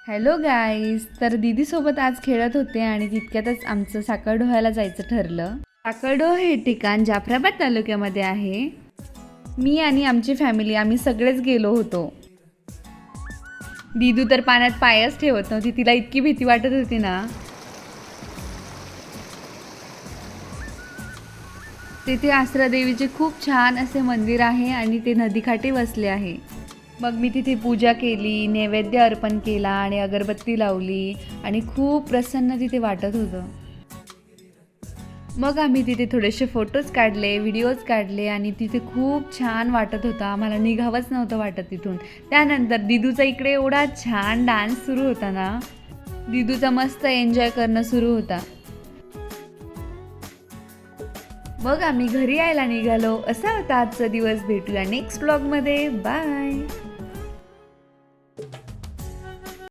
Hello guys. तर दीदीसोबत आज खेळत होते आणि तितक्यातच आमचं साखरडोह्याला जायचं ठरलं. साखरडोह हे ठिकाण जाफराबाद तालुक्यामध्ये आहे. मी आणि आमची फॅमिली आम्ही सगळेच गेलो होतो. दीदू तर पाण्यात पायच ठेवत नव्हती, तिला इतकी भीती वाटत होती ना. तिथे आसरादेवीचे खूप छान असे मंदिर आहे आणि ते नदीकाठी वसले आहे. मग मी तिथे पूजा केली, नैवेद्य अर्पण केला आणि अगरबत्ती लावली आणि खूप प्रसन्न तिथे वाटत होतं. मग आम्ही तिथे थोडेसे फोटोज काढले, व्हिडिओज काढले आणि तिथे खूप छान वाटत होतं. आम्हाला निघावंच नव्हतं वाटत तिथून. त्यानंतर दिदूचा इकडे एवढा छान डान्स सुरू होता ना, दिदूचा मस्त एन्जॉय करणं सुरू होता. मग आम्ही घरी यायला निघालो. असा होता आजचा दिवस. भेटूया नेक्स्ट ब्लॉगमध्ये. बाय.